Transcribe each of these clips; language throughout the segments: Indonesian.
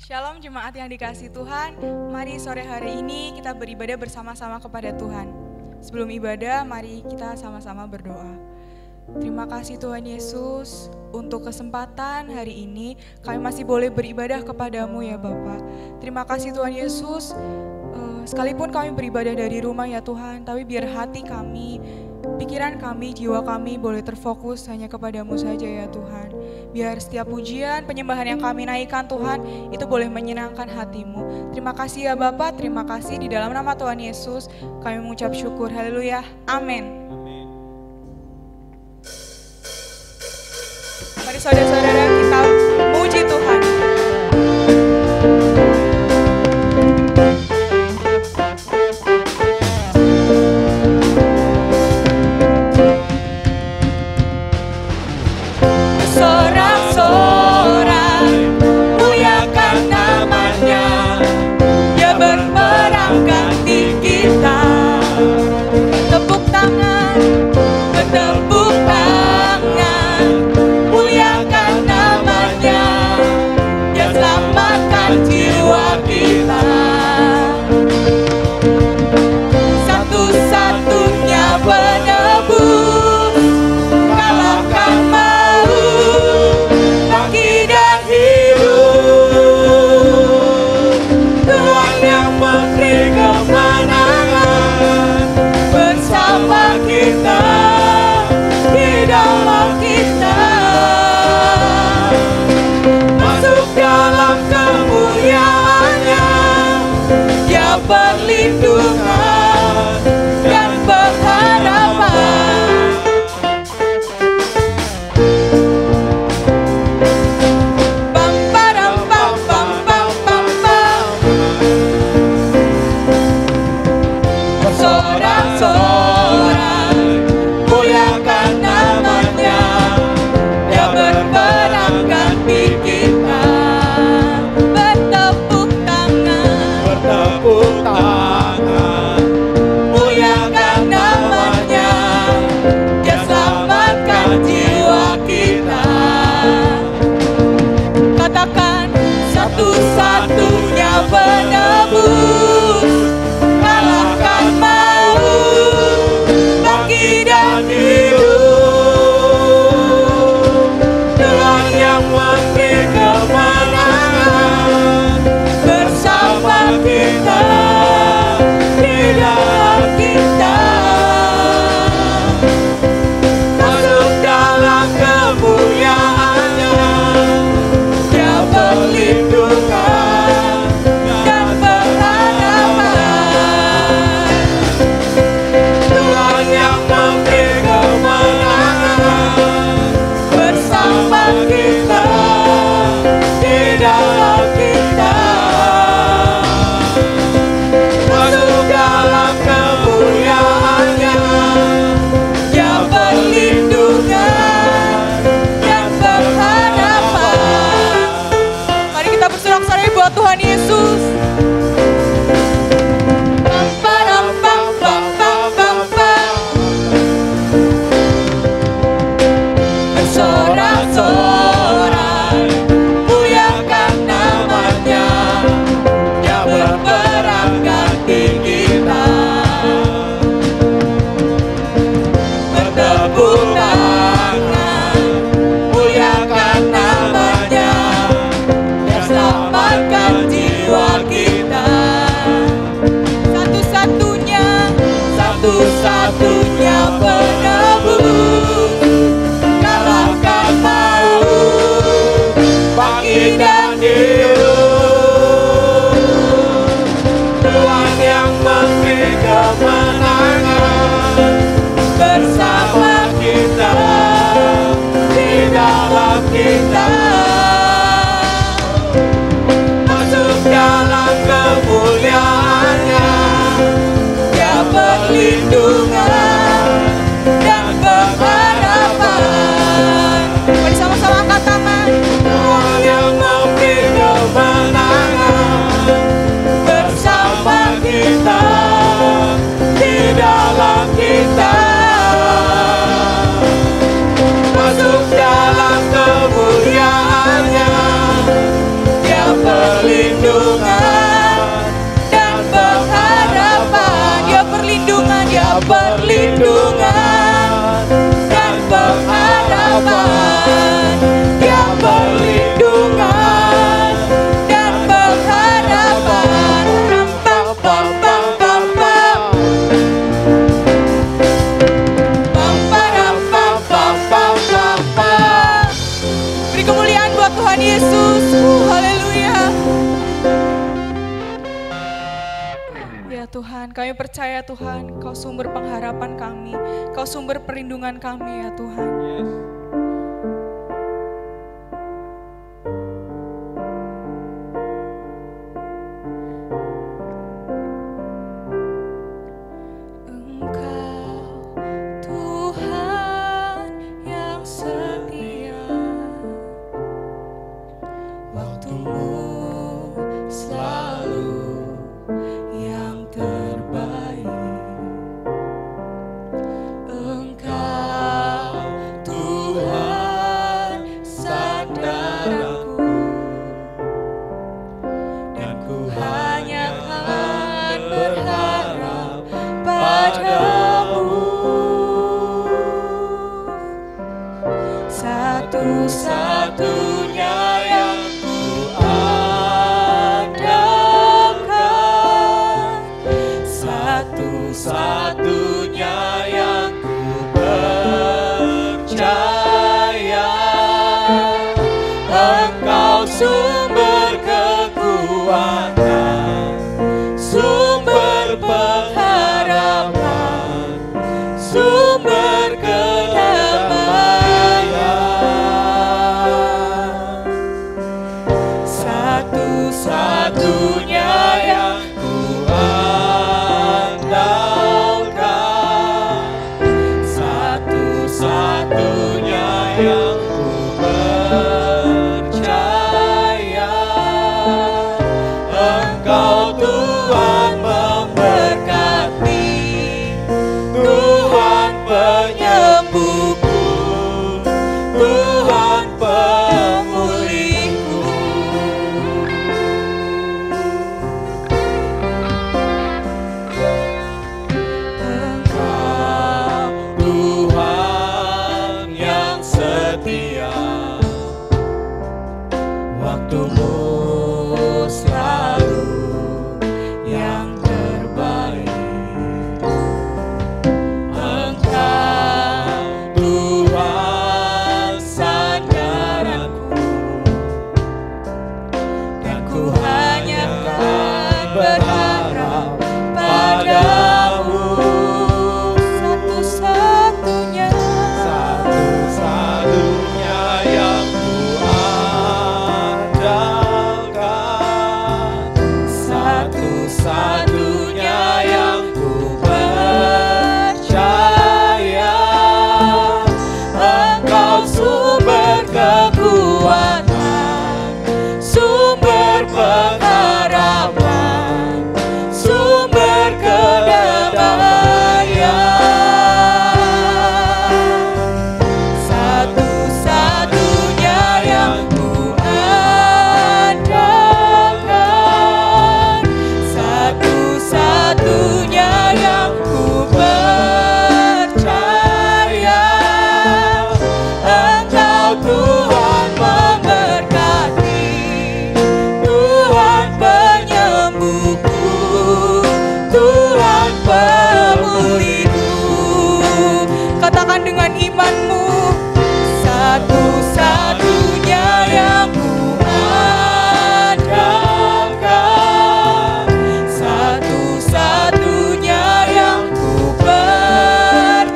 Shalom jemaat yang dikasihi Tuhan, mari sore hari ini kita beribadah bersama-sama kepada Tuhan. Sebelum ibadah, mari kita sama-sama berdoa. Terima kasih Tuhan Yesus untuk kesempatan hari ini kami masih boleh beribadah kepadamu ya Bapa. Terima kasih Tuhan Yesus, sekalipun kami beribadah dari rumah ya Tuhan, tapi biar hati kami, pikiran kami, jiwa kami boleh terfokus hanya kepadamu saja ya Tuhan. Biar setiap pujian, penyembahan yang kami naikkan Tuhan, itu boleh menyenangkan hatimu. Terima kasih ya Bapa, terima kasih di dalam nama Tuhan Yesus kami mengucap syukur. Haleluya, amin. Mari saudara-saudara kita muji Tuhan. Bersama kita Tuhan. Kami percaya Tuhan, Kau sumber pengharapan kami, Kau sumber perlindungan kami ya Tuhan. Satu-satunya yang ku andalkan, satu-satunya yang ku percaya. Engkau sumber kekuatan, sumber pengharapan, sumber satu-satunya yang ku andalkan, satu-satunya yang ku percaya. Engkau Tuhan memberkati, Tuhan penyembuhku, Tuhan pemulihku. Waktumu selalu yang terbaik. Engkau Tuhan sandaranku, dan ku hanya akan berharap padamu. Satu-satunya yang satu-satunya yang ku percaya. Engkau sumber kekuatan, sumber pengharapan, sumber kedamaian. Satu-satunya yang ku andalkan, satu-satunya yang ku percaya. Engkau Tuhan memberkati, Tuhan penyembuhku, Tuhan pemulihku. Katakan dengan imanmu, satu-satunya yang ku andalkan, satu-satunya yang ku percaya.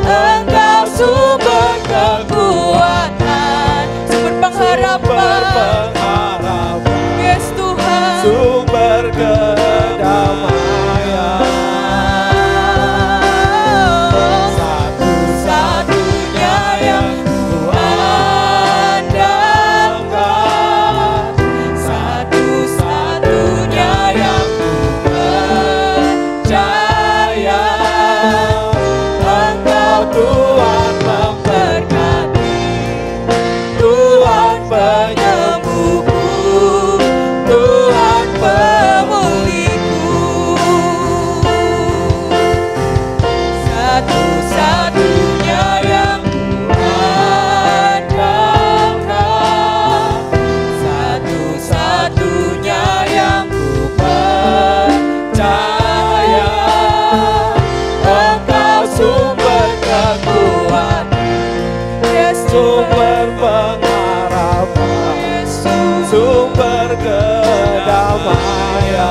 Engkau sumber kekuatan, sumber pengharapan, yes Tuhan, sumber kedamaian. Satu-satunya yang ku andalkan, satu-satunya yang ku percaya. Engkau Tuhan memberkati, Tuhan penyembuhku, Tuhan pemulihku. Satu-satunya yang ku andalkan, satu-satunya yang ku percaya. Engkau sumber kekuatan, sumber pengharapan, sumber kedamaian.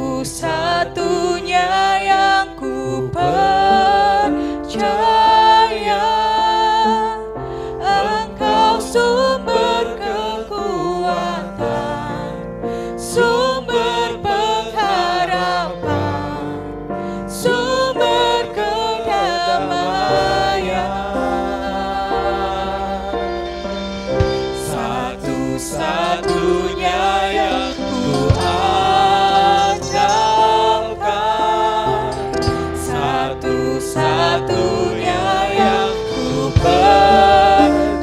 satu-satunya yang ku percaya. Engkau sumber kekuatan, sumber pengharapan, sumber kedamaian. Satu-satunya yang ku andalkan, satu-satunya yang ku percaya.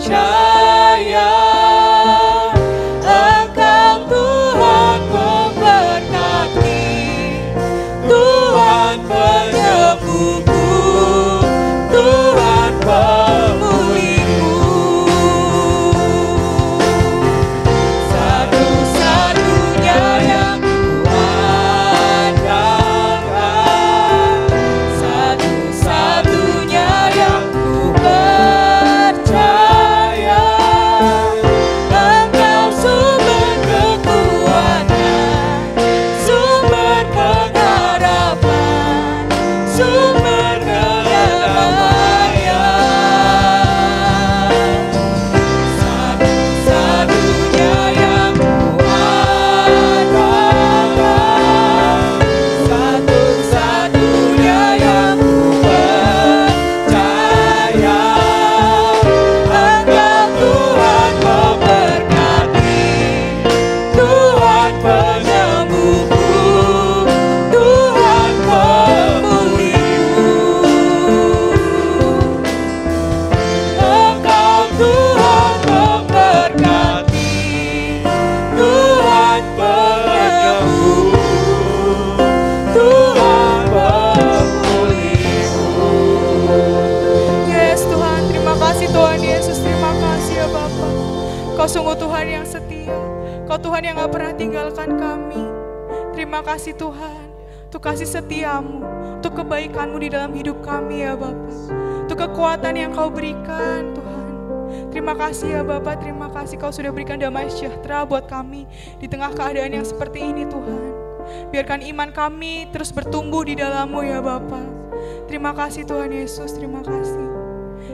Engkau Tuhan memberkati, Tuhan penyembuhku, Tuhan pemulihku. Satu-satunya yang ku andalkan, satu-satunya yang ku percaya. Engkau sumber kekuatan, sumber pengharapan, sumber kedamaian. Satu-satunya yang ku andalkan, satu-satunya yang ku percaya. Engkau Tuhan memberkati, Tuhan penyembuhku, Tuhan pemulihku. Engkau Tuhan memberkati, Tuhan penyembuhku, Tuhan pemulihku. Yes Tuhan, terima kasih Tuhan Yesus, terima kasih ya Bapa. Kau sungguh Tuhan yang setia, Kau Tuhan yang gak pernah tinggalkan kami. Terima kasih Tuhan, untuk kasih setiamu, untuk kebaikanmu di dalam hidup kami ya Bapa, untuk kekuatan yang Kau berikan Tuhan. Terima kasih ya Bapa, terima kasih Kau sudah berikan damai sejahtera buat kami di tengah keadaan yang seperti ini Tuhan. Biarkan iman kami terus bertumbuh di dalam-Mu ya Bapa. Terima kasih Tuhan Yesus, terima kasih.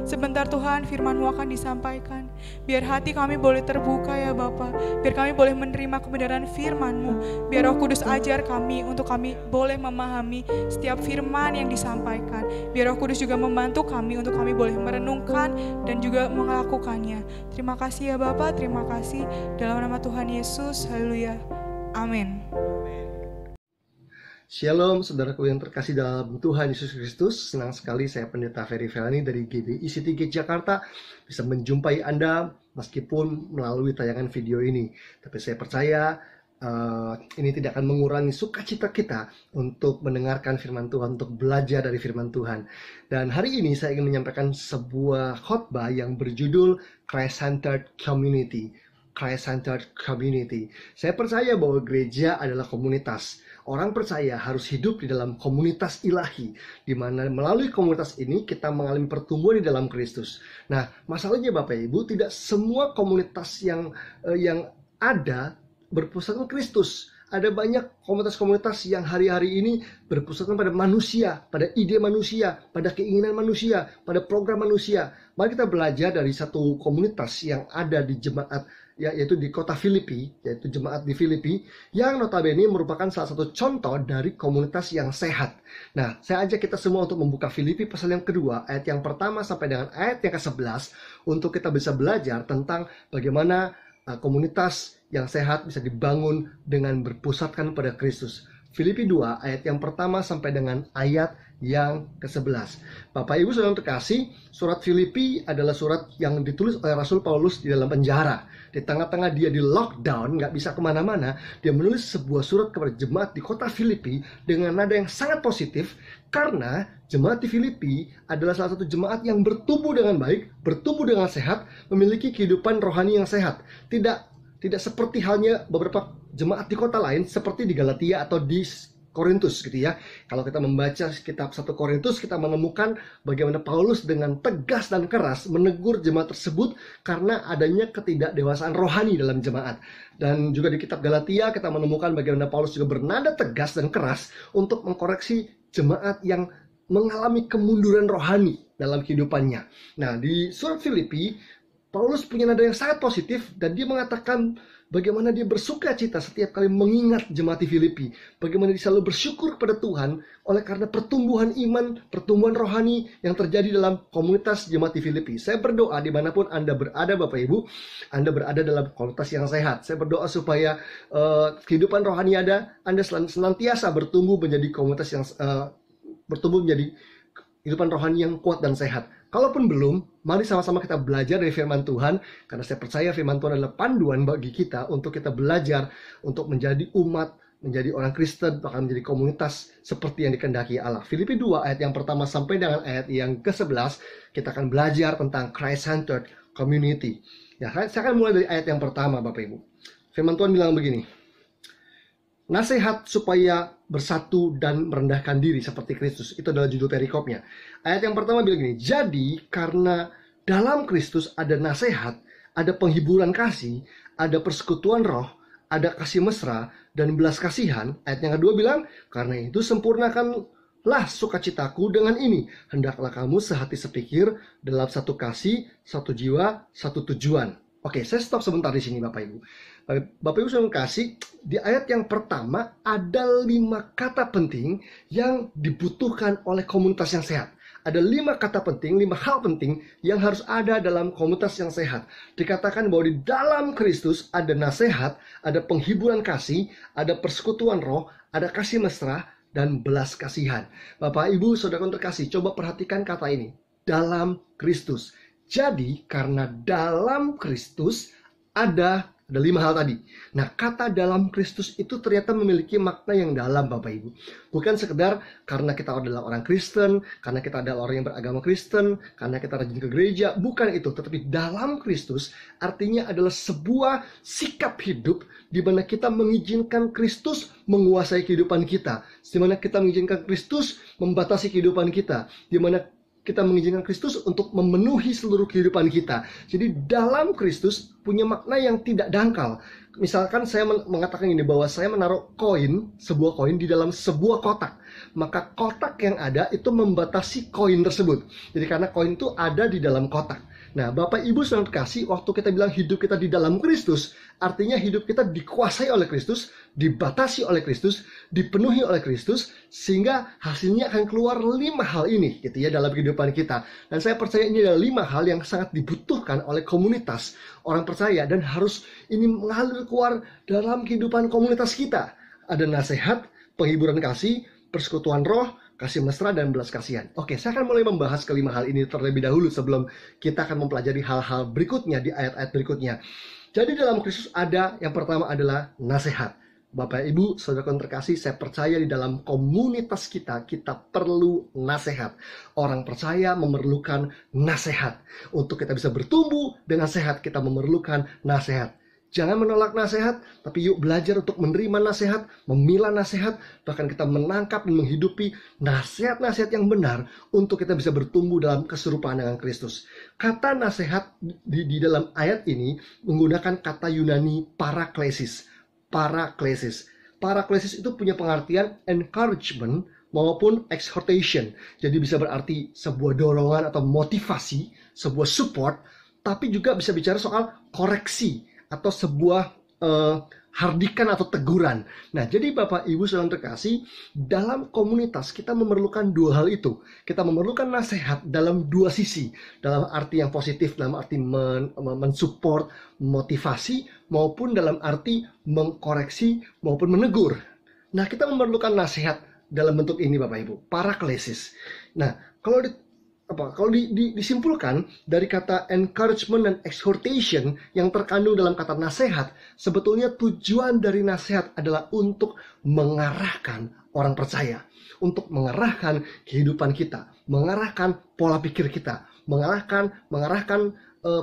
Sebentar Tuhan, firman-Mu akan disampaikan. Biar hati kami boleh terbuka ya Bapa. Biar kami boleh menerima kebenaran firman-Mu. Biar Roh Kudus ajar kami untuk kami boleh memahami setiap firman yang disampaikan. Biar Roh Kudus juga membantu kami untuk kami boleh merenungkan dan juga melakukannya. Terima kasih ya Bapa, terima kasih. Dalam nama Tuhan Yesus, haleluya. Amin. Shalom saudaraku yang terkasih dalam Tuhan Yesus Kristus. Senang sekali saya Pendeta Ferry Felani dari GBI City Gate Jakarta bisa menjumpai Anda meskipun melalui tayangan video ini. Tapi saya percaya ini tidak akan mengurangi sukacita kita untuk mendengarkan firman Tuhan, untuk belajar dari firman Tuhan. Dan hari ini saya ingin menyampaikan sebuah khotbah yang berjudul Christ-Centered Community. Christ-Centered Community. Saya percaya bahwa gereja adalah komunitas. Orang percaya harus hidup di dalam komunitas ilahi, di mana melalui komunitas ini kita mengalami pertumbuhan di dalam Kristus. Nah, masalahnya Bapak Ibu, tidak semua komunitas yang ada berpusatkan Kristus. Ada banyak komunitas-komunitas yang hari-hari ini berpusatkan pada manusia, pada ide manusia, pada keinginan manusia, pada program manusia. Mari kita belajar dari satu komunitas yang ada di jemaat, yaitu di kota Filipi, yaitu jemaat di Filipi, yang notabene merupakan salah satu contoh dari komunitas yang sehat. Nah, saya ajak kita semua untuk membuka Filipi pasal yang kedua, ayat yang pertama sampai dengan ayat yang ke-11, untuk kita bisa belajar tentang bagaimana komunitas yang sehat bisa dibangun dengan berpusatkan pada Kristus. Filipi 2 ayat yang pertama sampai dengan ayat yang ke-11. Bapak Ibu Saudara terkasih, surat Filipi adalah surat yang ditulis oleh Rasul Paulus di dalam penjara. Di tengah-tengah dia di lockdown, nggak bisa kemana-mana, dia menulis sebuah surat kepada jemaat di kota Filipi dengan nada yang sangat positif, karena jemaat di Filipi adalah salah satu jemaat yang bertumbuh dengan baik, bertumbuh dengan sehat, memiliki kehidupan rohani yang sehat. Tidak seperti halnya beberapa jemaat di kota lain seperti di Galatia atau di Korintus gitu ya. Kalau kita membaca kitab 1 Korintus, kita menemukan bagaimana Paulus dengan tegas dan keras menegur jemaat tersebut karena adanya ketidakdewasaan rohani dalam jemaat. Dan juga di kitab Galatia kita menemukan bagaimana Paulus juga bernada tegas dan keras untuk mengkoreksi jemaat yang mengalami kemunduran rohani dalam kehidupannya. Nah, di surat Filipi, Paulus punya nada yang sangat positif dan dia mengatakan bagaimana dia bersuka cita setiap kali mengingat jemaat di Filipi. Bagaimana dia selalu bersyukur kepada Tuhan oleh karena pertumbuhan iman, pertumbuhan rohani yang terjadi dalam komunitas jemaat di Filipi. Saya berdoa dimanapun Anda berada Bapak Ibu, Anda berada dalam komunitas yang sehat. Saya berdoa supaya kehidupan rohani Anda senantiasa bertumbuh menjadi komunitas yang bertumbuh menjadi kehidupan rohani yang kuat dan sehat. Kalaupun belum, mari sama-sama kita belajar dari firman Tuhan, karena saya percaya firman Tuhan adalah panduan bagi kita untuk kita belajar untuk menjadi umat, menjadi orang Kristen, bahkan menjadi komunitas seperti yang dikehendaki Allah. Filipi 2 ayat yang pertama sampai dengan ayat yang ke-11, kita akan belajar tentang Christ-centered community. Ya, saya akan mulai dari ayat yang pertama Bapak Ibu. Firman Tuhan bilang begini, nasihat supaya bersatu dan merendahkan diri seperti Kristus. Itu adalah judul perikopnya. Ayat yang pertama bilang gini, jadi karena dalam Kristus ada nasihat, ada penghiburan kasih, ada persekutuan roh, ada kasih mesra, dan belas kasihan. Ayat yang kedua bilang, karena itu sempurnakanlah sukacitaku dengan ini. Hendaklah kamu sehati sepikir dalam satu kasih, satu jiwa, satu tujuan. Oke, saya stop sebentar di sini Bapak Ibu. Bapak Ibu saya kasih di ayat yang pertama ada 5 kata penting yang dibutuhkan oleh komunitas yang sehat. Ada 5 kata penting, 5 hal penting yang harus ada dalam komunitas yang sehat. Dikatakan bahwa di dalam Kristus ada nasihat, ada penghiburan kasih, ada persekutuan roh, ada kasih mesra, dan belas kasihan. Bapak Ibu Saudara terkasih, coba perhatikan kata ini. Dalam Kristus. Jadi karena dalam Kristus ada 5 hal tadi. Nah, kata dalam Kristus itu ternyata memiliki makna yang dalam Bapak Ibu. Bukan sekedar karena kita adalah orang Kristen, karena kita adalah orang yang beragama Kristen, karena kita rajin ke gereja. Bukan itu. Tetapi dalam Kristus artinya adalah sebuah sikap hidup di mana kita mengizinkan Kristus menguasai kehidupan kita. Di mana kita mengizinkan Kristus membatasi kehidupan kita. Di mana kita mengizinkan Kristus untuk memenuhi seluruh kehidupan kita. Jadi dalam Kristus punya makna yang tidak dangkal. Misalkan saya mengatakan ini bahwa saya menaruh sebuah koin di dalam sebuah kotak. Maka kotak yang ada itu membatasi koin tersebut. Jadi karena koin itu ada di dalam kotak. Nah, Bapak Ibu Saudara kasih, waktu kita bilang hidup kita di dalam Kristus, artinya hidup kita dikuasai oleh Kristus, dibatasi oleh Kristus, dipenuhi oleh Kristus, sehingga hasilnya akan keluar 5 hal ini gitu ya dalam kehidupan kita. Dan saya percaya ini adalah 5 hal yang sangat dibutuhkan oleh komunitas orang percaya dan harus ini mengalir keluar dalam kehidupan komunitas kita. Ada nasihat, penghiburan kasih, persekutuan roh, kasih mesra, dan belas kasihan. Oke, saya akan mulai membahas kelima hal ini terlebih dahulu sebelum kita akan mempelajari hal-hal berikutnya di ayat-ayat berikutnya. Jadi dalam Kristus ada, yang pertama adalah nasihat. Bapak Ibu Saudara terkasih, saya percaya di dalam komunitas kita perlu nasihat. Orang percaya memerlukan nasihat. Untuk kita bisa bertumbuh dengan sehat, kita memerlukan nasihat. Jangan menolak nasihat, tapi yuk belajar untuk menerima nasihat, memilah nasihat, bahkan kita menangkap dan menghidupi nasihat-nasihat yang benar untuk kita bisa bertumbuh dalam keserupaan dengan Kristus. Kata nasihat di dalam ayat ini menggunakan kata Yunani paraklesis. Paraklesis itu punya pengertian encouragement maupun exhortation. Jadi bisa berarti sebuah dorongan atau motivasi, sebuah support, tapi juga bisa bicara soal koreksi atau sebuah hardikan atau teguran. Nah, jadi Bapak Ibu Saudara terkasih, dalam komunitas kita memerlukan 2 hal itu. Kita memerlukan nasihat dalam 2 sisi, dalam arti yang positif, dalam arti mensupport, motivasi, maupun dalam arti mengkoreksi maupun menegur. Nah, kita memerlukan nasihat dalam bentuk ini Bapak Ibu, paraklesis. Nah, kalau disimpulkan dari kata encouragement dan exhortation yang terkandung dalam kata nasihat, sebetulnya tujuan dari nasihat adalah untuk mengarahkan orang percaya, untuk mengarahkan kehidupan kita, mengarahkan pola pikir kita, mengarahkan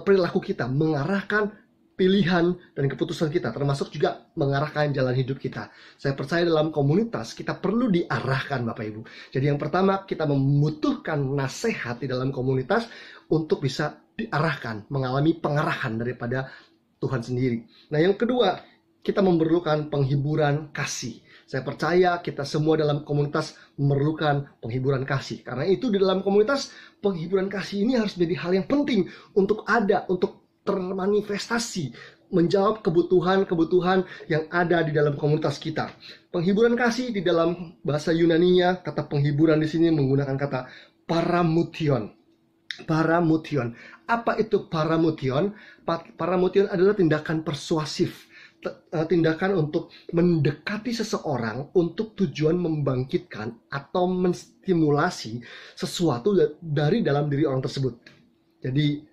perilaku kita, mengarahkan pilihan dan keputusan kita, termasuk juga mengarahkan jalan hidup kita. Saya percaya dalam komunitas kita perlu diarahkan Bapak Ibu. Jadi yang pertama, kita membutuhkan nasihat di dalam komunitas untuk bisa diarahkan, mengalami pengarahan daripada Tuhan sendiri. Nah yang kedua, kita memerlukan penghiburan kasih. Saya percaya kita semua dalam komunitas memerlukan penghiburan kasih. Karena itu di dalam komunitas, penghiburan kasih ini harus menjadi hal yang penting untuk ada, untuk termanifestasi, menjawab kebutuhan-kebutuhan yang ada di dalam komunitas kita. Penghiburan kasih di dalam bahasa Yunani-nya, kata penghiburan di sini menggunakan kata paramution. Paramution. Apa itu paramution? Paramution adalah tindakan persuasif. Tindakan untuk mendekati seseorang untuk tujuan membangkitkan atau menstimulasi sesuatu dari dalam diri orang tersebut. Jadi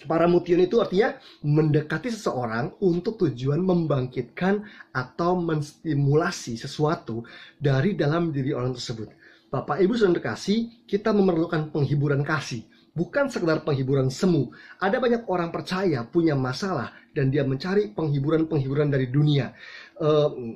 paramution itu artinya mendekati seseorang untuk tujuan membangkitkan atau menstimulasi sesuatu dari dalam diri orang tersebut. Bapak Ibu saudara terkasih, kita memerlukan penghiburan kasih, bukan sekedar penghiburan semu. Ada banyak orang percaya punya masalah dan dia mencari penghiburan-penghiburan dari dunia.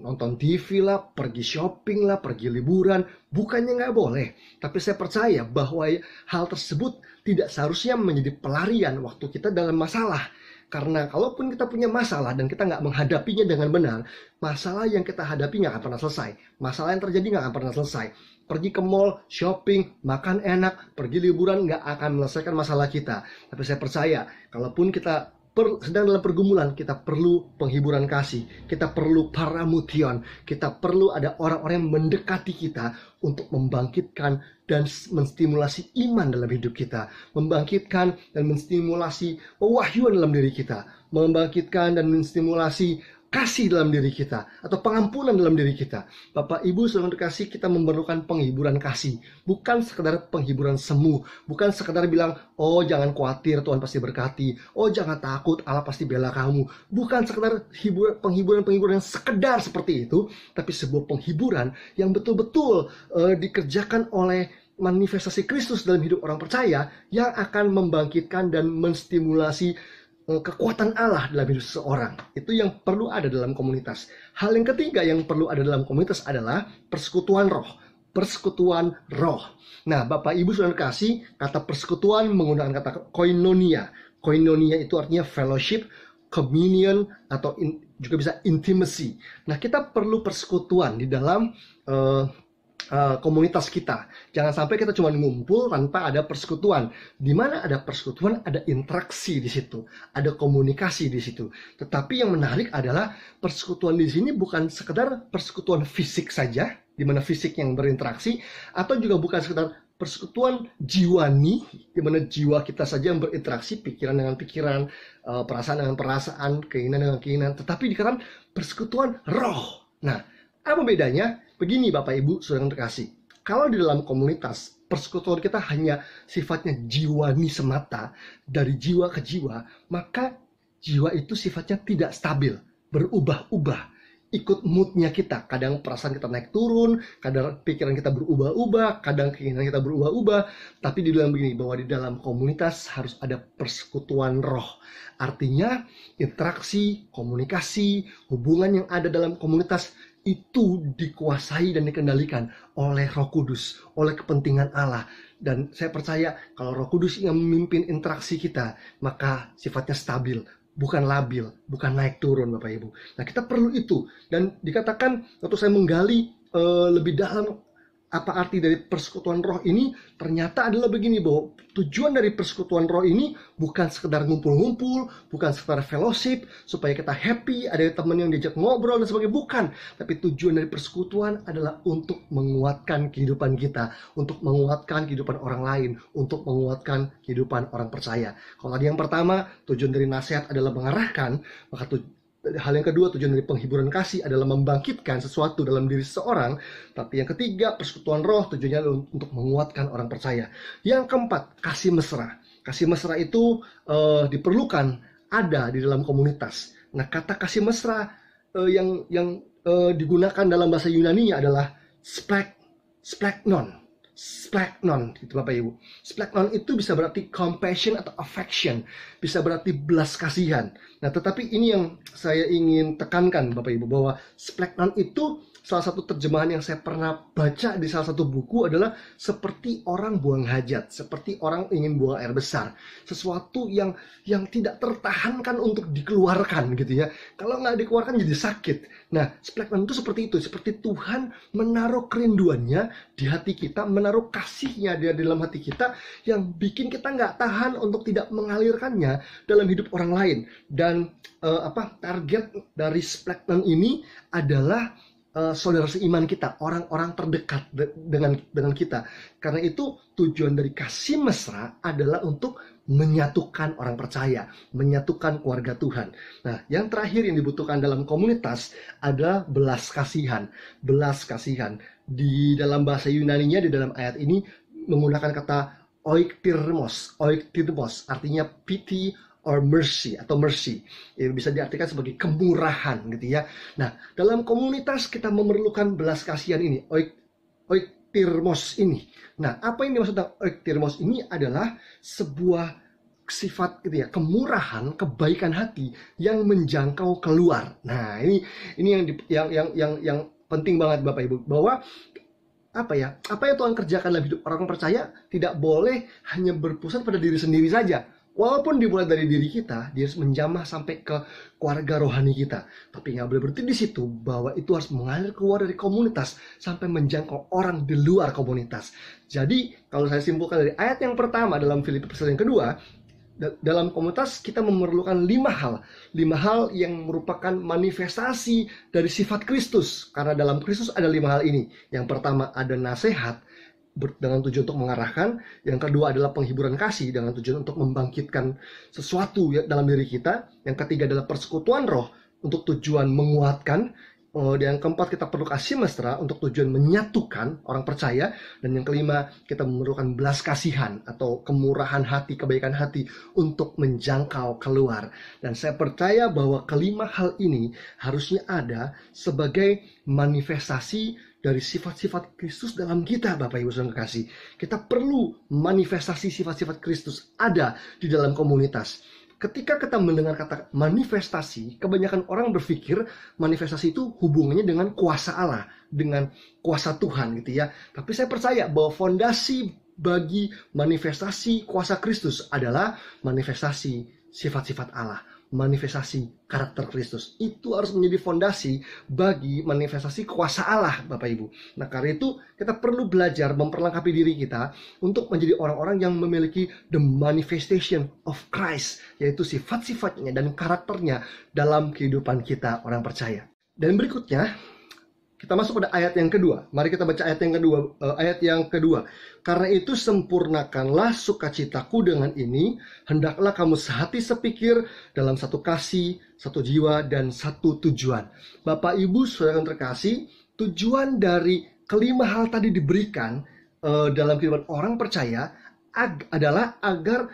Nonton TV lah, pergi shopping lah, pergi liburan. Bukannya nggak boleh, tapi saya percaya bahwa hal tersebut tidak seharusnya menjadi pelarian waktu kita dalam masalah. Karena kalaupun kita punya masalah dan kita nggak menghadapinya dengan benar, masalah yang kita hadapi nggak akan pernah selesai. Masalah yang terjadi nggak akan pernah selesai. Pergi ke mall, shopping, makan enak, pergi liburan nggak akan menyelesaikan masalah kita. Tapi saya percaya, kalaupun kita sedang dalam pergumulan, kita perlu penghiburan kasih, kita perlu paramution, kita perlu ada orang-orang yang mendekati kita untuk membangkitkan dan menstimulasi iman dalam hidup kita, membangkitkan dan menstimulasi pewahyuan dalam diri kita, membangkitkan dan menstimulasi kasih dalam diri kita atau pengampunan dalam diri kita. Bapak Ibu saudara terkasih, kita memerlukan penghiburan kasih, bukan sekedar penghiburan semu, bukan sekedar bilang, oh jangan khawatir, Tuhan pasti berkati, oh jangan takut, Allah pasti bela kamu. Bukan sekedar penghiburan yang sekedar seperti itu, tapi sebuah penghiburan yang betul-betul dikerjakan oleh manifestasi Kristus dalam hidup orang percaya yang akan membangkitkan dan menstimulasi kekuatan Allah dalam hidup seseorang. Itu yang perlu ada dalam komunitas. Hal yang ketiga yang perlu ada dalam komunitas adalah persekutuan roh. Persekutuan roh. Nah, Bapak Ibu saudara kasih, kata persekutuan menggunakan kata koinonia. Koinonia itu artinya fellowship, communion, atau juga bisa intimacy. Nah, kita perlu persekutuan di dalam komunitas kita. Jangan sampai kita cuma ngumpul tanpa ada persekutuan. Di mana ada persekutuan, ada interaksi di situ, ada komunikasi di situ. Tetapi yang menarik adalah persekutuan di sini bukan sekedar persekutuan fisik saja, di mana fisik yang berinteraksi, atau juga bukan sekedar persekutuan jiwani, di mana jiwa kita saja yang berinteraksi, pikiran dengan pikiran, perasaan dengan perasaan, keinginan dengan keinginan, tetapi dikatakan persekutuan roh. Nah, apa bedanya? Begini Bapak Ibu saudara yang terkasih, kalau di dalam komunitas persekutuan kita hanya sifatnya jiwani semata, dari jiwa ke jiwa, maka jiwa itu sifatnya tidak stabil, berubah-ubah, ikut moodnya kita. Kadang perasaan kita naik turun, kadang pikiran kita berubah-ubah, kadang keinginan kita berubah-ubah. Tapi dibilang begini, bahwa di dalam komunitas harus ada persekutuan roh. Artinya interaksi, komunikasi, hubungan yang ada dalam komunitas itu dikuasai dan dikendalikan oleh Roh Kudus, oleh kepentingan Allah. Dan saya percaya kalau Roh Kudus yang memimpin interaksi kita, maka sifatnya stabil, bukan labil, bukan naik turun Bapak Ibu. Nah, kita perlu itu. Dan dikatakan waktu saya menggali lebih dalam apa arti dari persekutuan roh ini, ternyata adalah begini, bahwa tujuan dari persekutuan roh ini bukan sekedar ngumpul-ngumpul, bukan sekedar fellowship supaya kita happy, ada teman yang diajak ngobrol dan sebagainya, bukan. Tapi tujuan dari persekutuan adalah untuk menguatkan kehidupan kita, untuk menguatkan kehidupan orang lain, untuk menguatkan kehidupan orang percaya. Kalau tadi yang pertama, tujuan dari nasihat adalah mengarahkan, maka hal yang kedua, tujuan dari penghiburan kasih adalah membangkitkan sesuatu dalam diri seseorang. Tapi yang ketiga, persekutuan roh tujuannya adalah untuk menguatkan orang percaya. Yang keempat, kasih mesra. Kasih mesra itu diperlukan ada di dalam komunitas. Nah, kata kasih mesra yang digunakan dalam bahasa Yunani adalah splagnon. splagnon, gitu Bapak Ibu. Splagnon itu bisa berarti compassion atau affection, bisa berarti belas kasihan. Nah, tetapi ini yang saya ingin tekankan Bapak Ibu, bahwa splagnon itu salah satu terjemahan yang saya pernah baca di salah satu buku adalah seperti orang buang hajat, seperti orang ingin buang air besar, sesuatu yang tidak tertahankan untuk dikeluarkan gitu ya. Kalau nggak dikeluarkan jadi sakit. Nah, splagnon itu seperti Tuhan menaruh kerinduannya di hati kita, menaruh kasihnya di dalam hati kita yang bikin kita nggak tahan untuk tidak mengalirkannya dalam hidup orang lain. Dan target dari splagnon ini adalah saudara seiman kita, orang-orang terdekat dengan kita. Karena itu tujuan dari kasih mesra adalah untuk menyatukan orang percaya, menyatukan keluarga Tuhan. Nah, yang terakhir yang dibutuhkan dalam komunitas adalah belas kasihan. Belas kasihan. Di dalam bahasa Yunaninya, di dalam ayat ini menggunakan kata oiktirmos. Oiktirmos artinya pity or mercy atau mercy, bisa diartikan sebagai kemurahan gitu ya. Nah, dalam komunitas kita memerlukan belas kasihan ini, oiktirmos ini. Nah, apa yang dimaksud dengan oiktirmos ini adalah sebuah sifat gitu ya, kemurahan, kebaikan hati yang menjangkau keluar. Nah, ini yang penting banget Bapak Ibu, bahwa apa yang Tuhan kerjakan dalam hidup orang percaya tidak boleh hanya berpusat pada diri sendiri saja. Walaupun dimulai dari diri kita, dia harus menjamah sampai ke keluarga rohani kita. Tapi nggak boleh berhenti di situ, bahwa itu harus mengalir keluar dari komunitas sampai menjangkau orang di luar komunitas. Jadi, kalau saya simpulkan dari ayat yang pertama dalam Filipi pasal yang kedua, dalam komunitas kita memerlukan 5 hal yang merupakan manifestasi dari sifat Kristus. Karena dalam Kristus ada 5 hal ini. Yang pertama ada nasihat, dengan tujuan untuk mengarahkan. Yang kedua adalah penghiburan kasih dengan tujuan untuk membangkitkan sesuatu dalam diri kita. Yang ketiga adalah persekutuan roh untuk tujuan menguatkan. Yang keempat, kita perlu kasih mesra untuk tujuan menyatukan orang percaya. Dan yang kelima, kita memerlukan belas kasihan atau kemurahan hati, kebaikan hati untuk menjangkau keluar. Dan saya percaya bahwa kelima hal ini harusnya ada sebagai manifestasi dari sifat-sifat Kristus dalam kita, Bapak Ibu Saudara kasih. Kita perlu manifestasi sifat-sifat Kristus ada di dalam komunitas. Ketika kita mendengar kata manifestasi, kebanyakan orang berpikir manifestasi itu hubungannya dengan kuasa Allah, dengan kuasa Tuhan gitu ya. Tapi saya percaya bahwa fondasi bagi manifestasi kuasa Kristus adalah manifestasi sifat-sifat Allah, manifestasi karakter Kristus. Itu harus menjadi fondasi bagi manifestasi kuasa Allah, Bapak Ibu. Nah, karena itu kita perlu belajar memperlengkapi diri kita untuk menjadi orang-orang yang memiliki the manifestation of Christ, yaitu sifat-sifatnya dan karakternya dalam kehidupan kita orang percaya. Dan berikutnya kita masuk pada ayat yang kedua. Mari kita baca ayat yang kedua. Karena itu sempurnakanlah sukacitaku dengan ini, hendaklah kamu sehati sepikir dalam satu kasih, satu jiwa, dan satu tujuan. Bapak Ibu Saudara yang terkasih, tujuan dari kelima hal tadi diberikan dalam kehidupan orang percaya adalah agar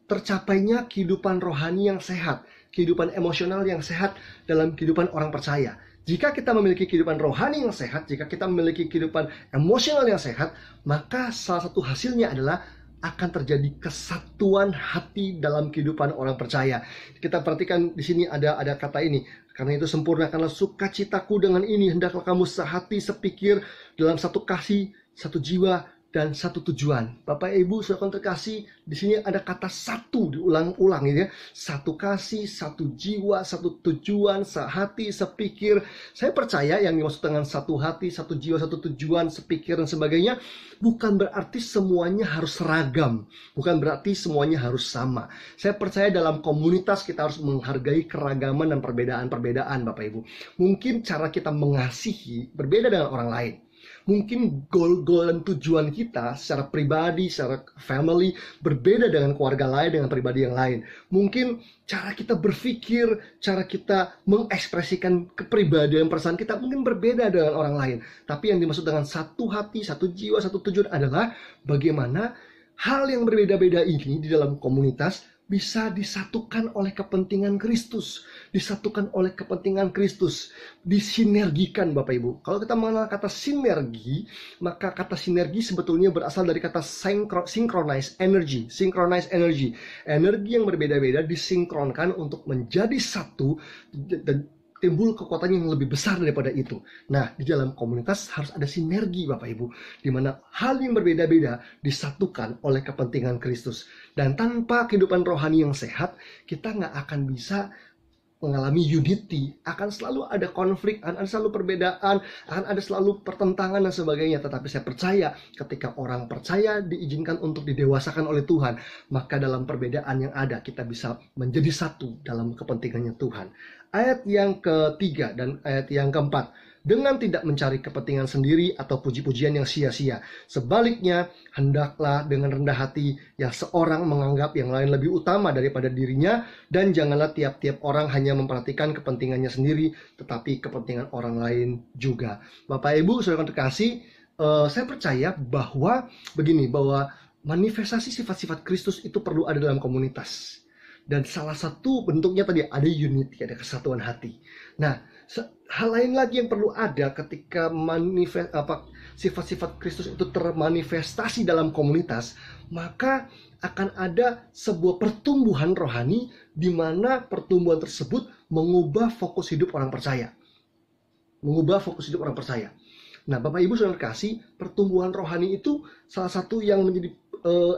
tercapainya kehidupan rohani yang sehat, kehidupan emosional yang sehat dalam kehidupan orang percaya. Jika kita memiliki kehidupan rohani yang sehat, jika kita memiliki kehidupan emosional yang sehat, maka salah satu hasilnya adalah akan terjadi kesatuan hati dalam kehidupan orang percaya. Kita perhatikan di sini ada kata ini. Karena itu sempurnakanlah sukacitaku dengan ini, hendaklah kamu sehati sepikir dalam satu kasih, satu jiwa, dan satu tujuan. Bapak Ibu Saudara terkasih, di sini ada kata satu diulang-ulang gitu ya. Satu kasih, satu jiwa, satu tujuan, sehati, sepikir. Saya percaya yang dimaksud dengan satu hati, satu jiwa, satu tujuan, sepikir dan sebagainya bukan berarti semuanya harus seragam, bukan berarti semuanya harus sama. Saya percaya dalam komunitas kita harus menghargai keragaman dan perbedaan-perbedaan, Bapak Ibu. Mungkin cara kita mengasihi berbeda dengan orang lain. Mungkin goal dan tujuan kita secara pribadi, secara family berbeda dengan keluarga lain, dengan pribadi yang lain. Mungkin cara kita berpikir, cara kita mengekspresikan kepribadian perasaan kita mungkin berbeda dengan orang lain. Tapi yang dimaksud dengan satu hati, satu jiwa, satu tujuan adalah bagaimana hal yang berbeda-beda ini di dalam komunitas bisa disatukan oleh kepentingan Kristus, disatukan oleh kepentingan Kristus, disinergikan Bapak Ibu. Kalau kita mengenal kata sinergi, maka kata sinergi sebetulnya berasal dari kata synchronize energy, energi yang berbeda-beda disinkronkan untuk menjadi satu dan timbul kekuatan yang lebih besar daripada itu. Nah, di dalam komunitas harus ada sinergi Bapak Ibu, di mana hal yang berbeda-beda disatukan oleh kepentingan Kristus. Dan tanpa kehidupan rohani yang sehat, kita nggak akan bisa mengalami unity. Akan selalu ada konflik, akan ada selalu perbedaan, akan ada selalu pertentangan dan sebagainya. Tetapi saya percaya ketika orang percaya diizinkan untuk didewasakan oleh Tuhan, maka dalam perbedaan yang ada kita bisa menjadi satu dalam kepentingannya Tuhan. Ayat yang ketiga dan ayat yang keempat, dengan tidak mencari kepentingan sendiri atau puji-pujian yang sia-sia. Sebaliknya, hendaklah dengan rendah hati yang seorang menganggap yang lain lebih utama daripada dirinya, dan janganlah tiap-tiap orang hanya memperhatikan kepentingannya sendiri, tetapi kepentingan orang lain juga. Bapak Ibu, saudara terkasih, saya percaya bahwa manifestasi sifat-sifat Kristus itu perlu ada dalam komunitas. Dan salah satu bentuknya tadi ada unity, ada kesatuan hati. Nah, hal lain lagi yang perlu ada ketika sifat-sifat Kristus itu termanifestasi dalam komunitas, maka akan ada sebuah pertumbuhan rohani di mana pertumbuhan tersebut mengubah fokus hidup orang percaya. Nah, Bapak Ibu saudara kasih, pertumbuhan rohani itu salah satu yang menjadi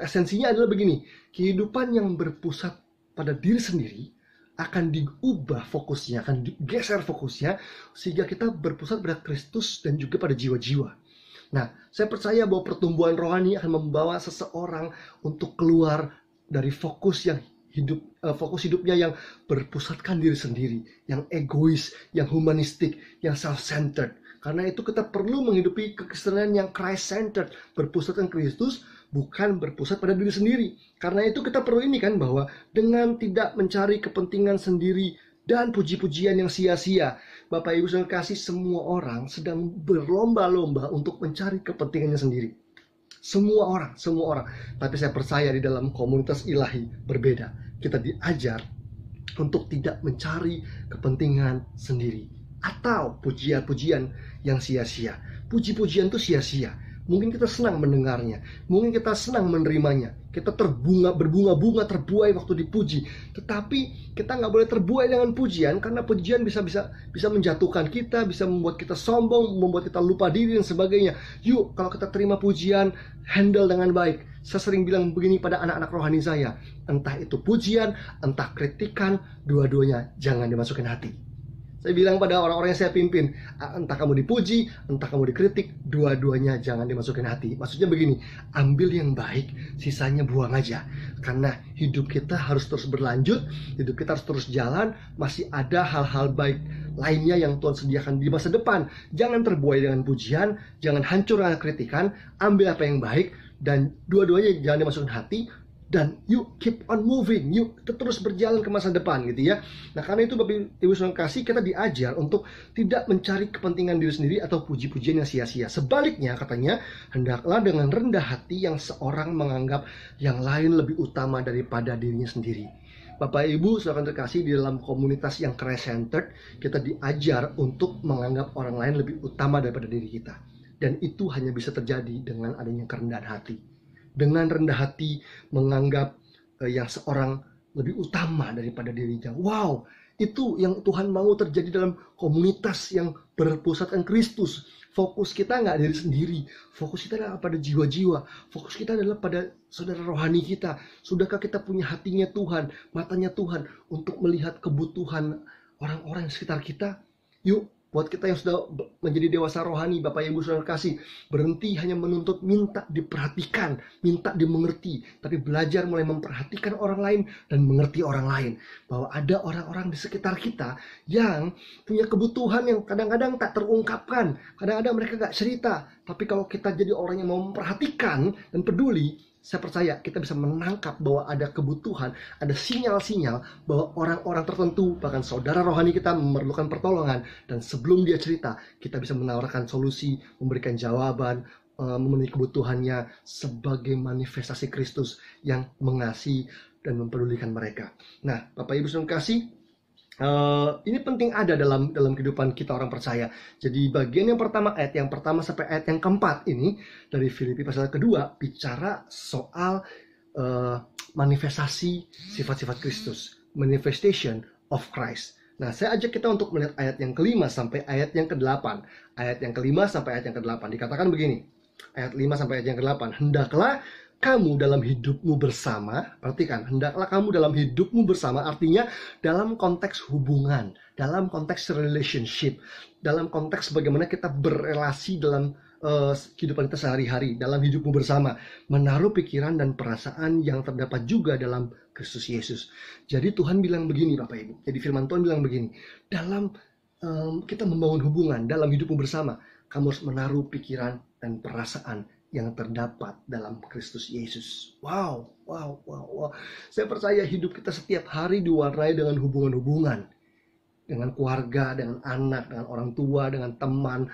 esensinya adalah begini, kehidupan yang berpusat pada diri sendiri akan diubah fokusnya, akan digeser fokusnya, sehingga kita berpusat pada Kristus dan juga pada jiwa-jiwa. Nah, saya percaya bahwa pertumbuhan rohani akan membawa seseorang untuk keluar dari fokus hidupnya yang berpusatkan diri sendiri, yang egois, yang humanistik, yang self-centered. Karena itu kita perlu menghidupi kekristenan yang Christ-centered, berpusatkan Kristus, bukan berpusat pada diri sendiri. Karena itu kita perlu ini kan, bahwa dengan tidak mencari kepentingan sendiri dan puji-pujian yang sia-sia, Bapak Ibu saudara kasih, semua orang sedang berlomba-lomba untuk mencari kepentingannya sendiri. Semua orang. Tapi saya percaya di dalam komunitas ilahi berbeda. Kita diajar untuk tidak mencari kepentingan sendiri atau pujian-pujian yang sia-sia. Puji-pujian itu sia-sia. Mungkin kita senang mendengarnya, mungkin kita senang menerimanya, kita berbunga-bunga terbuai waktu dipuji. Tetapi kita nggak boleh terbuai dengan pujian, karena pujian bisa menjatuhkan kita, bisa membuat kita sombong, membuat kita lupa diri dan sebagainya. Yuk, kalau kita terima pujian, handle dengan baik. Saya sering bilang begini pada anak-anak rohani saya, entah itu pujian, entah kritikan, dua-duanya jangan dimasukin hati. Saya bilang pada orang-orang yang saya pimpin, entah kamu dipuji, entah kamu dikritik, dua-duanya jangan dimasukin hati. Maksudnya begini, ambil yang baik, sisanya buang aja. Karena hidup kita harus terus berlanjut, hidup kita harus terus jalan, masih ada hal-hal baik lainnya yang Tuhan sediakan di masa depan. Jangan terbuai dengan pujian, jangan hancur dengan kritikan, ambil apa yang baik, dan dua-duanya jangan dimasukin hati. Dan yuk keep on moving, yuk terus berjalan ke masa depan gitu ya. Nah, karena itu Bapak Ibu saudara kasih, kita diajar untuk tidak mencari kepentingan diri sendiri atau puji-pujian yang sia-sia. Sebaliknya katanya, hendaklah dengan rendah hati yang seorang menganggap yang lain lebih utama daripada dirinya sendiri. Bapak Ibu saudara terkasih, di dalam komunitas yang Christ-centered, kita diajar untuk menganggap orang lain lebih utama daripada diri kita. Dan itu hanya bisa terjadi dengan adanya kerendahan hati. Dengan rendah hati menganggap yang seorang lebih utama daripada dirinya. Wow, itu yang Tuhan mau terjadi dalam komunitas yang berpusatkan Kristus. Fokus kita nggak diri sendiri, fokus kita adalah pada jiwa-jiwa, fokus kita adalah pada saudara rohani kita. Sudahkah kita punya hatinya Tuhan, matanya Tuhan untuk melihat kebutuhan orang-orang di sekitar kita? Yuk, buat kita yang sudah menjadi dewasa rohani, Bapak Ibu saudara kasih, berhenti hanya menuntut minta diperhatikan, minta dimengerti, tapi belajar mulai memperhatikan orang lain dan mengerti orang lain. Bahwa ada orang-orang di sekitar kita yang punya kebutuhan yang kadang-kadang tak terungkapkan, kadang-kadang mereka gak cerita, tapi kalau kita jadi orang yang mau memperhatikan dan peduli, saya percaya kita bisa menangkap bahwa ada kebutuhan, ada sinyal-sinyal bahwa orang-orang tertentu, bahkan saudara rohani kita memerlukan pertolongan. Dan sebelum dia cerita, kita bisa menawarkan solusi, memberikan jawaban, memenuhi kebutuhannya sebagai manifestasi Kristus yang mengasihi dan mempedulikan mereka. Nah, Bapak Ibu saudara kasih, ini penting ada dalam kehidupan kita orang percaya. Jadi bagian yang pertama, ayat yang pertama sampai ayat yang keempat ini dari Filipi pasal kedua bicara soal manifestasi sifat-sifat Kristus, manifestation of Christ. Nah, saya ajak kita untuk melihat ayat yang kelima sampai ayat yang ke-8. Ayat yang kelima sampai ayat yang ke-8 dikatakan begini. Ayat 5 sampai ayat yang ke-8. Hendaklah kamu dalam hidupmu bersama, perhatikan, hendaklah kamu dalam hidupmu bersama, artinya dalam konteks hubungan, dalam konteks relationship, dalam konteks bagaimana kita berrelasi dalam kehidupan kita sehari-hari, dalam hidupmu bersama, menaruh pikiran dan perasaan yang terdapat juga dalam Kristus Yesus. Jadi Tuhan bilang begini Bapak Ibu, jadi firman Tuhan bilang begini, dalam kita membangun hubungan, dalam hidupmu bersama, kamu harus menaruh pikiran dan perasaan yang terdapat dalam Kristus Yesus. Wow. Saya percaya hidup kita setiap hari diwarnai dengan hubungan-hubungan. Dengan keluarga, dengan anak, dengan orang tua, dengan teman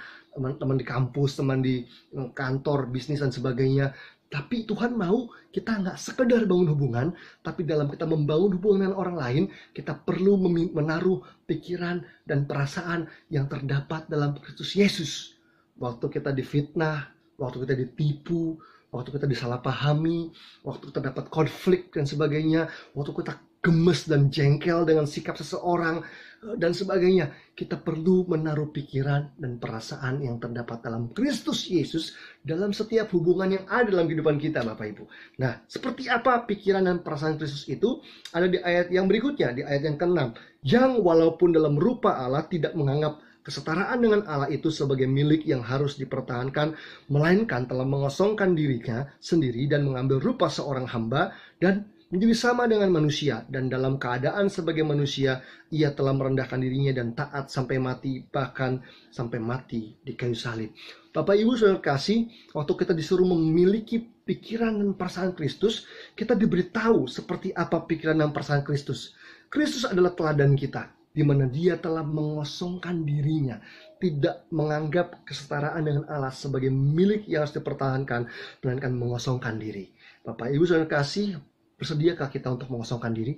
di kampus, teman di kantor, bisnis, dan sebagainya. Tapi Tuhan mau kita nggak sekedar bangun hubungan, tapi dalam kita membangun hubungan dengan orang lain, kita perlu menaruh pikiran dan perasaan yang terdapat dalam Kristus Yesus. Waktu kita difitnah, waktu kita ditipu, waktu kita disalahpahami, waktu kita dapat konflik dan sebagainya, waktu kita gemes dan jengkel dengan sikap seseorang dan sebagainya, kita perlu menaruh pikiran dan perasaan yang terdapat dalam Kristus Yesus dalam setiap hubungan yang ada dalam kehidupan kita, Bapak Ibu. Nah, seperti apa pikiran dan perasaan Kristus itu? Ada di ayat yang berikutnya, di ayat yang ke-6. Yang walaupun dalam rupa Allah tidak menganggap kesetaraan dengan Allah itu sebagai milik yang harus dipertahankan, melainkan telah mengosongkan dirinya sendiri dan mengambil rupa seorang hamba dan menjadi sama dengan manusia, dan dalam keadaan sebagai manusia ia telah merendahkan dirinya dan taat sampai mati, bahkan sampai mati di kayu salib. Bapak Ibu saudara kasih, waktu kita disuruh memiliki pikiran dan perasaan Kristus, kita diberitahu seperti apa pikiran dan perasaan Kristus. Kristus adalah teladan kita, di mana dia telah mengosongkan dirinya, tidak menganggap kesetaraan dengan Allah sebagai milik yang harus dipertahankan, melainkan mengosongkan diri. Bapak Ibu saudara kasih, bersediakah kita untuk mengosongkan diri?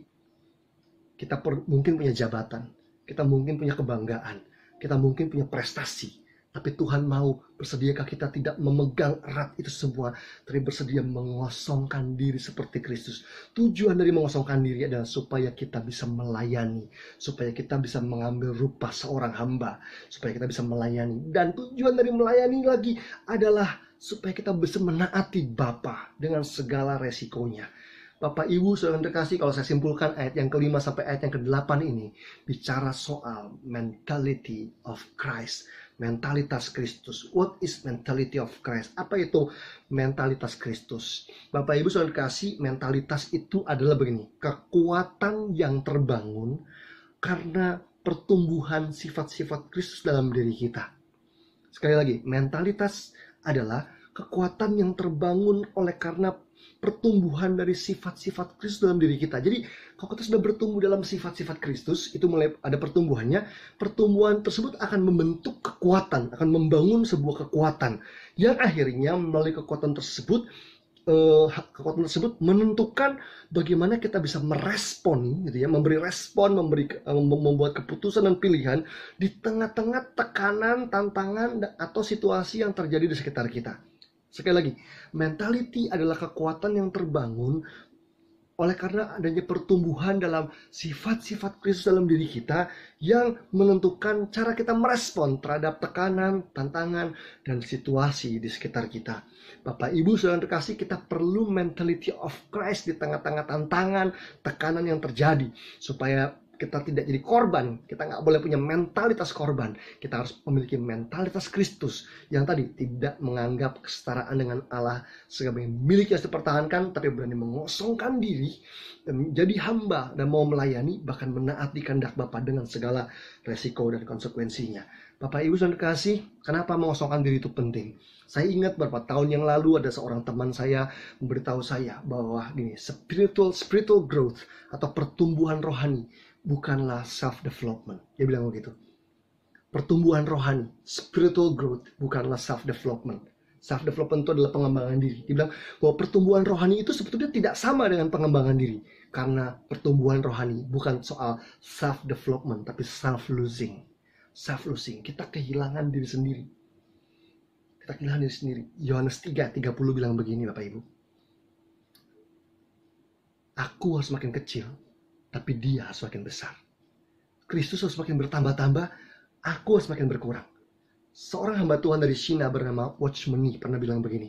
Kita mungkin punya jabatan, kita mungkin punya kebanggaan, kita mungkin punya prestasi, tapi Tuhan mau, bersediakah kita tidak memegang erat itu semua, tapi bersedia mengosongkan diri seperti Kristus. Tujuan dari mengosongkan diri adalah supaya kita bisa melayani, supaya kita bisa mengambil rupa seorang hamba, supaya kita bisa melayani. Dan tujuan dari melayani lagi adalah supaya kita bisa menaati Bapa dengan segala resikonya. Bapak Ibu saudara terkasih, kalau saya simpulkan ayat yang ke-5 sampai ayat yang ke-8 ini bicara soal mentality of Christ, mentalitas Kristus. What is mentality of Christ? Apa itu mentalitas Kristus? Bapak Ibu saudara terkasih, mentalitas itu adalah begini, kekuatan yang terbangun karena pertumbuhan sifat-sifat Kristus dalam diri kita. Sekali lagi, mentalitas adalah kekuatan yang terbangun oleh karena pertumbuhan dari sifat-sifat Kristus dalam diri kita. Jadi kalau kita sudah bertumbuh dalam sifat-sifat Kristus, itu mulai ada pertumbuhannya. Pertumbuhan tersebut akan membentuk kekuatan, akan membangun sebuah kekuatan yang akhirnya melalui kekuatan tersebut menentukan bagaimana kita bisa merespon, gitu ya, memberi respon, membuat keputusan dan pilihan di tengah-tengah tekanan, tantangan atau situasi yang terjadi di sekitar kita. Sekali lagi, mentality adalah kekuatan yang terbangun oleh karena adanya pertumbuhan dalam sifat-sifat Kristus dalam diri kita yang menentukan cara kita merespon terhadap tekanan, tantangan, dan situasi di sekitar kita. Bapak Ibu saudara terkasih, kita perlu mentality of Christ di tengah-tengah tantangan, tekanan yang terjadi, supaya kita tidak jadi korban. Kita nggak boleh punya mentalitas korban. Kita harus memiliki mentalitas Kristus yang tadi tidak menganggap kesetaraan dengan Allah sebagai milik yang dipertahankan, tapi berani mengosongkan diri dan menjadi hamba dan mau melayani, bahkan menaati kehendak Bapa dengan segala resiko dan konsekuensinya. Bapak Ibu saudara kasih, kenapa mengosongkan diri itu penting? Saya ingat beberapa tahun yang lalu ada seorang teman saya memberitahu saya bahwa gini, spiritual growth atau pertumbuhan rohani bukanlah self-development. Dia bilang begitu. Pertumbuhan rohani, spiritual growth, bukanlah self-development. Self development itu adalah pengembangan diri. Dia bilang bahwa pertumbuhan rohani itu sebetulnya tidak sama dengan pengembangan diri. Karena pertumbuhan rohani bukan soal self development, tapi self losing. Self losing, kita kehilangan diri sendiri. Kita kehilangan diri sendiri. Yohanes 3:30 bilang begini, Bapak Ibu. Aku harus makin kecil, tapi dia harus makin besar. Kristus harus makin bertambah-tambah, aku harus makin berkurang. Seorang hamba Tuhan dari China bernama Watchman Nee pernah bilang begini,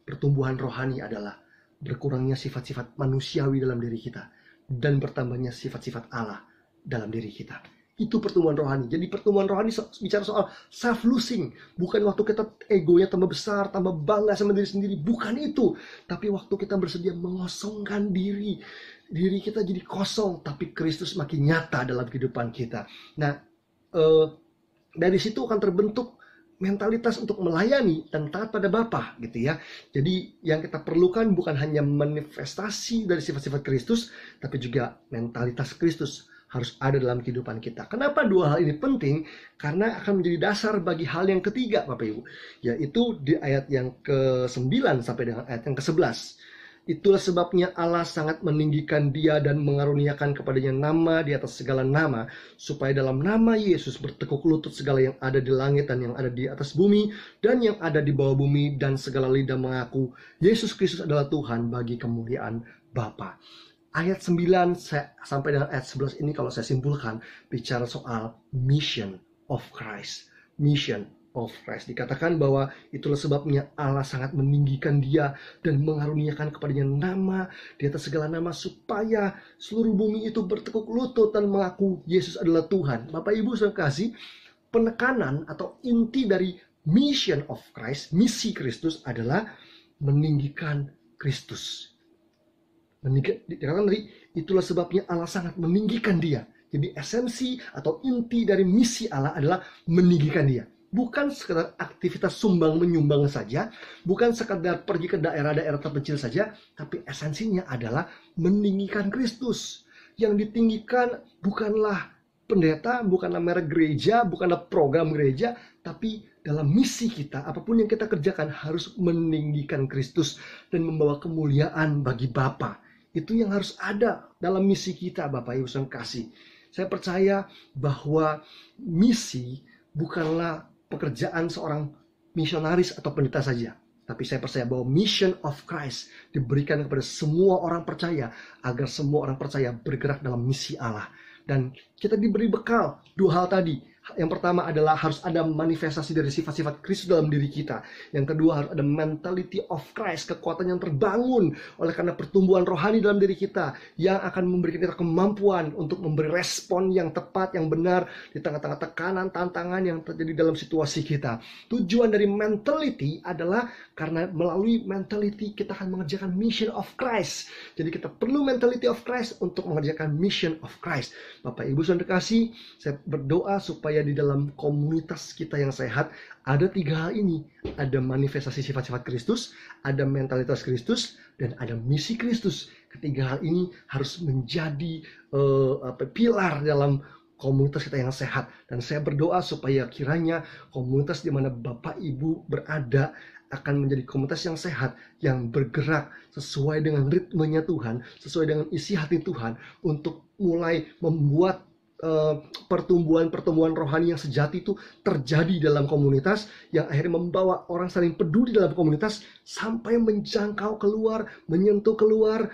pertumbuhan rohani adalah berkurangnya sifat-sifat manusiawi dalam diri kita dan bertambahnya sifat-sifat Allah dalam diri kita. Itu pertumbuhan rohani. Jadi pertumbuhan rohani bicara soal self-losing. Bukan waktu kita egonya tambah besar, tambah bangga sama diri sendiri. Bukan itu. Tapi waktu kita bersedia mengosongkan diri. Diri kita jadi kosong. Tapi Kristus makin nyata dalam kehidupan kita. Nah, dari situ akan terbentuk mentalitas untuk melayani dan taat pada Bapa gitu ya. Jadi yang kita perlukan bukan hanya manifestasi dari sifat-sifat Kristus, tapi juga mentalitas Kristus harus ada dalam kehidupan kita. Kenapa dua hal ini penting? Karena akan menjadi dasar bagi hal yang ketiga, Bapak Ibu, yaitu di ayat yang ke-9 sampai dengan ayat yang ke-11. Itulah sebabnya Allah sangat meninggikan dia dan mengaruniakan kepadanya nama di atas segala nama, supaya dalam nama Yesus bertekuk lutut segala yang ada di langit dan yang ada di atas bumi dan yang ada di bawah bumi, dan segala lidah mengaku Yesus Kristus adalah Tuhan bagi kemuliaan Bapa. Ayat 9 sampai dengan ayat 11 ini kalau saya simpulkan bicara soal mission of Christ. Mission of Christ. Dikatakan bahwa itulah sebabnya Allah sangat meninggikan dia dan mengaruniakan kepadanya nama di atas segala nama, supaya seluruh bumi itu bertekuk lutut dan mengaku Yesus adalah Tuhan. Bapak Ibu saudara kasih, penekanan atau inti dari mission of Christ, misi Kristus adalah meninggikan Kristus. Dikatakan tadi, itulah sebabnya Allah sangat meninggikan dia. Jadi esensi atau inti dari misi Allah adalah meninggikan dia. Bukan sekedar aktivitas sumbang menyumbang saja, bukan sekedar pergi ke daerah-daerah terpencil saja, tapi esensinya adalah meninggikan Kristus. Yang ditinggikan bukanlah pendeta, bukanlah merek gereja, bukanlah program gereja, tapi dalam misi kita, apapun yang kita kerjakan harus meninggikan Kristus dan membawa kemuliaan bagi Bapa. Itu yang harus ada dalam misi kita, Bapak Ibu yang kasih. Saya percaya bahwa misi bukanlah pekerjaan seorang misionaris atau pendeta saja. Tapi saya percaya bahwa mission of Christ diberikan kepada semua orang percaya, agar semua orang percaya bergerak dalam misi Allah. Dan kita diberi bekal dua hal tadi. Yang pertama adalah harus ada manifestasi dari sifat-sifat Kristus dalam diri kita. Yang kedua harus ada mentality of Christ, kekuatan yang terbangun oleh karena pertumbuhan rohani dalam diri kita, yang akan memberikan kita kemampuan untuk memberi respon yang tepat, yang benar di tengah-tengah tekanan, tantangan yang terjadi dalam situasi kita. Tujuan dari mentality adalah karena melalui mentality kita akan mengerjakan mission of Christ. Jadi kita perlu mentality of Christ untuk mengerjakan mission of Christ. Bapak Ibu saudara kasih, saya berdoa supaya di dalam komunitas kita yang sehat ada tiga hal ini. Ada manifestasi sifat-sifat Kristus, ada mentalitas Kristus, dan ada misi Kristus. Ketiga hal ini harus menjadi pilar dalam komunitas kita yang sehat. Dan saya berdoa supaya kiranya komunitas di mana Bapak Ibu berada akan menjadi komunitas yang sehat, yang bergerak sesuai dengan ritmenya Tuhan, sesuai dengan isi hati Tuhan, untuk mulai membuat pertumbuhan rohani yang sejati itu terjadi dalam komunitas, yang akhirnya membawa orang saling peduli dalam komunitas sampai menjangkau keluar, menyentuh keluar,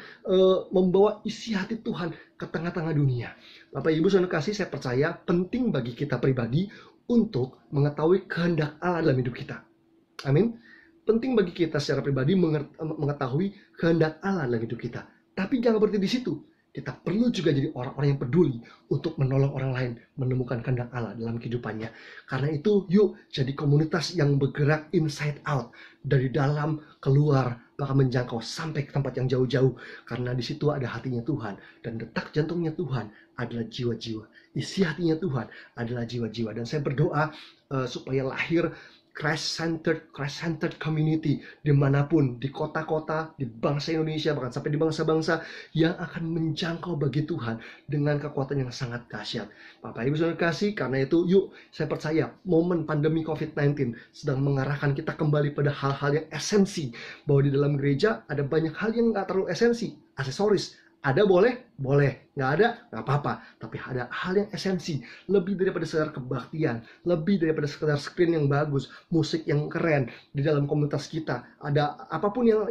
membawa isi hati Tuhan ke tengah-tengah dunia. Bapak Ibu saudara kasih, saya percaya penting bagi kita pribadi untuk mengetahui kehendak Allah dalam hidup kita. Amin. Penting bagi kita secara pribadi mengetahui kehendak Allah dalam hidup kita. Tapi jangan berhenti di situ. Kita perlu juga jadi orang-orang yang peduli untuk menolong orang lain menemukan kehendak Allah dalam kehidupannya. Karena itu, yuk jadi komunitas yang bergerak inside out, dari dalam keluar, bahkan menjangkau sampai ke tempat yang jauh-jauh. Karena di situ ada hatinya Tuhan, dan detak jantungnya Tuhan adalah jiwa-jiwa. Isi hatinya Tuhan adalah jiwa-jiwa. Dan saya berdoa supaya lahir Christ-centered community dimanapun, di kota-kota, di bangsa Indonesia, bahkan sampai di bangsa-bangsa yang akan menjangkau bagi Tuhan dengan kekuatan yang sangat dahsyat. Bapak Ibu Saudara kasih, karena itu yuk, saya percaya momen pandemi COVID-19 sedang mengarahkan kita kembali pada hal-hal yang esensi, bahwa di dalam gereja ada banyak hal yang nggak terlalu esensi, aksesoris. Ada boleh, nggak ada, nggak apa-apa. Tapi ada hal yang esensi, lebih daripada sekedar kebaktian, lebih daripada sekedar screen yang bagus, musik yang keren di dalam komunitas kita. Ada apapun yang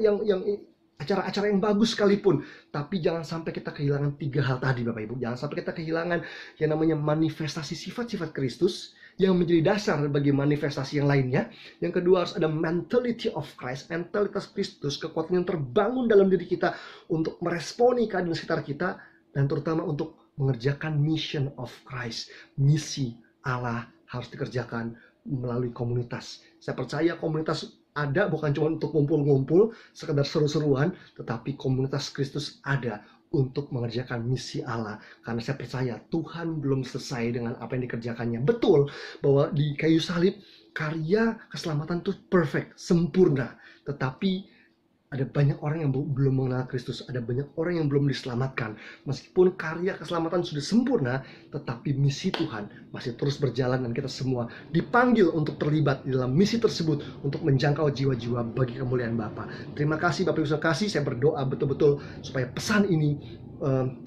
acara-acara yang bagus sekalipun, tapi jangan sampai kita kehilangan 3 hal tadi, Bapak Ibu. Jangan sampai kita kehilangan yang namanya manifestasi sifat-sifat Kristus yang menjadi dasar bagi manifestasi yang lainnya. Yang kedua, harus ada mentality of Christ, mentalitas Kristus, kekuatan yang terbangun dalam diri kita untuk meresponi keadaan sekitar kita, dan terutama untuk mengerjakan mission of Christ. Misi Allah harus dikerjakan melalui komunitas. Saya percaya komunitas ada bukan cuma untuk ngumpul-ngumpul, sekedar seru-seruan, tetapi komunitas Kristus ada untuk mengerjakan misi Allah. Karena saya percaya Tuhan belum selesai dengan apa yang dikerjakannya. Betul bahwa di kayu salib karya keselamatan itu perfect, sempurna. Tetapi ada banyak orang yang belum mengenal Kristus, ada banyak orang yang belum diselamatkan. Meskipun karya keselamatan sudah sempurna, tetapi misi Tuhan masih terus berjalan, dan kita semua dipanggil untuk terlibat di dalam misi tersebut untuk menjangkau jiwa-jiwa bagi kemuliaan Bapa. Terima kasih Bapak Ibu Saudara kasih, saya berdoa betul-betul supaya pesan ini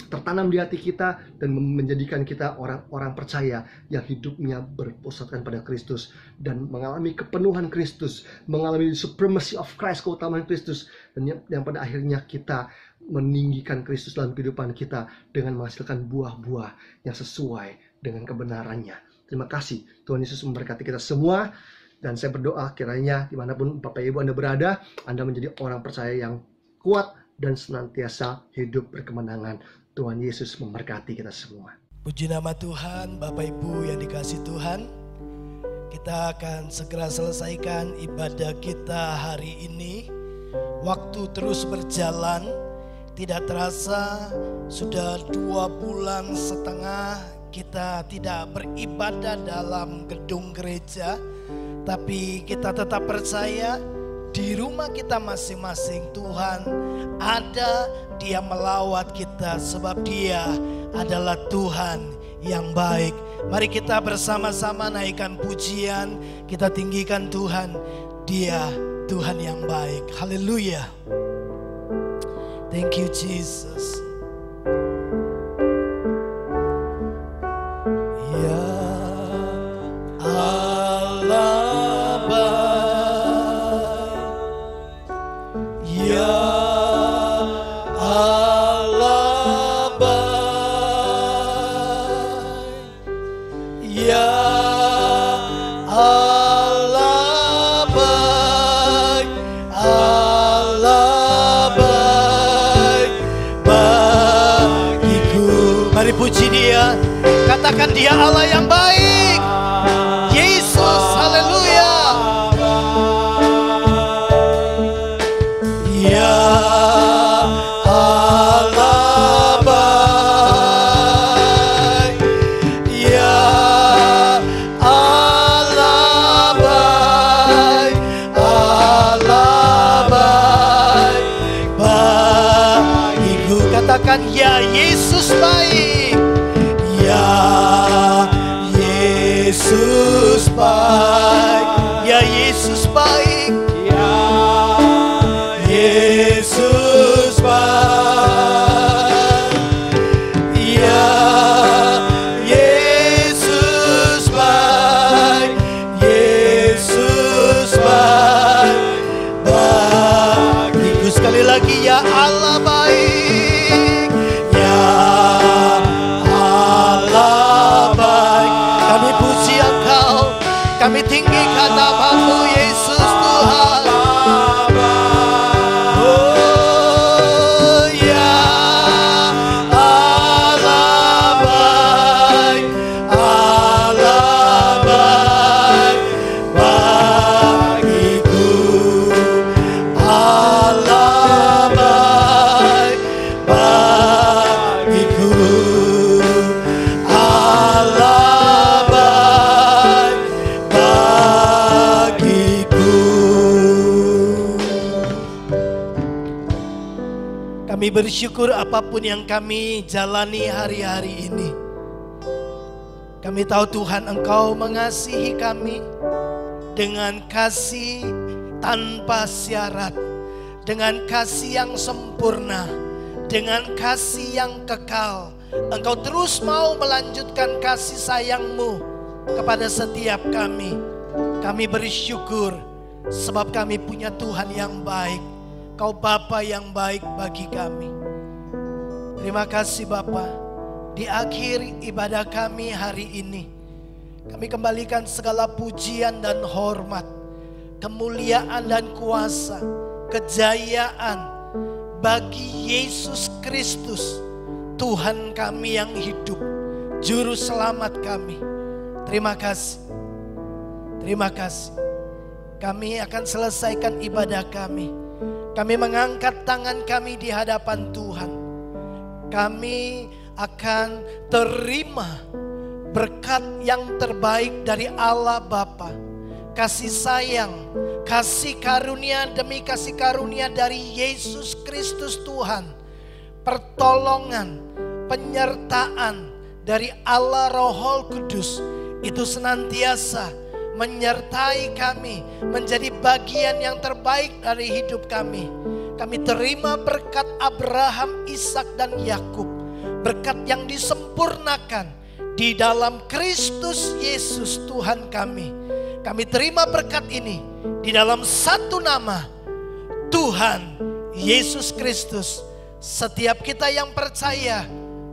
tertanam di hati kita dan menjadikan kita orang-orang percaya yang hidupnya berpusatkan pada Kristus dan mengalami kepenuhan Kristus, mengalami supremacy of Christ, keutamaan Kristus, dan yang pada akhirnya kita meninggikan Kristus dalam kehidupan kita dengan menghasilkan buah-buah yang sesuai dengan kebenarannya. Terima kasih, Tuhan Yesus memberkati kita semua, dan saya berdoa kiranya dimanapun Bapak Ibu Anda berada, Anda menjadi orang percaya yang kuat dan senantiasa hidup berkemenangan. Tuhan Yesus memberkati kita semua. Puji nama Tuhan, Bapak Ibu yang dikasihi Tuhan. Kita akan segera selesaikan ibadah kita hari ini. Waktu terus berjalan, tidak terasa sudah 2,5 bulan kita tidak beribadah dalam gedung gereja. Tapi kita tetap percaya di rumah kita masing-masing Tuhan ada, Dia melawat kita sebab Dia adalah Tuhan yang baik. Mari kita bersama-sama naikkan pujian, kita tinggikan Tuhan. Dia Tuhan yang baik. Haleluya. Thank you Jesus. Ya Allah, puji Dia, katakan Dia Allah yang baik. Yesus, haleluya. Ya Allah baik, ya Allah baik, Allah baik bagiku. Katakan ya Yesus baik. Yesus baik, ya Yesus baik, ya Yesus baik, ya Yesus baik, Yesus baik bagiku. Sekali lagi ya Allah baik, ya Allah baik. Kami puji Engkau, kami Kami bersyukur apapun yang kami jalani hari-hari ini. Kami tahu Tuhan Engkau mengasihi kami dengan kasih tanpa syarat, dengan kasih yang sempurna, dengan kasih yang kekal. Engkau terus mau melanjutkan kasih sayang-Mu kepada setiap kami. Kami bersyukur sebab kami punya Tuhan yang baik. Kau Bapa yang baik bagi kami. Terima kasih Bapa. Di akhir ibadah kami hari ini, kami kembalikan segala pujian dan hormat, kemuliaan dan kuasa, kejayaan bagi Yesus Kristus, Tuhan kami yang hidup, Juru Selamat kami. Terima kasih. Terima kasih. Kami akan selesaikan ibadah kami. Kami mengangkat tangan kami di hadapan Tuhan. Kami akan terima berkat yang terbaik dari Allah Bapa. Kasih sayang, kasih karunia demi kasih karunia dari Yesus Kristus Tuhan. Pertolongan, penyertaan dari Allah Roh Kudus itu senantiasa menyertai kami, menjadi bagian yang terbaik dari hidup kami. Kami terima berkat Abraham, Ishak dan Yakub, berkat yang disempurnakan di dalam Kristus Yesus Tuhan kami. Kami terima berkat ini di dalam satu nama, Tuhan Yesus Kristus. Setiap kita yang percaya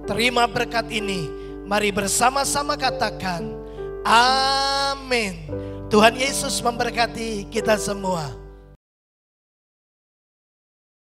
terima berkat ini, mari bersama-sama katakan amin. Tuhan Yesus memberkati kita semua.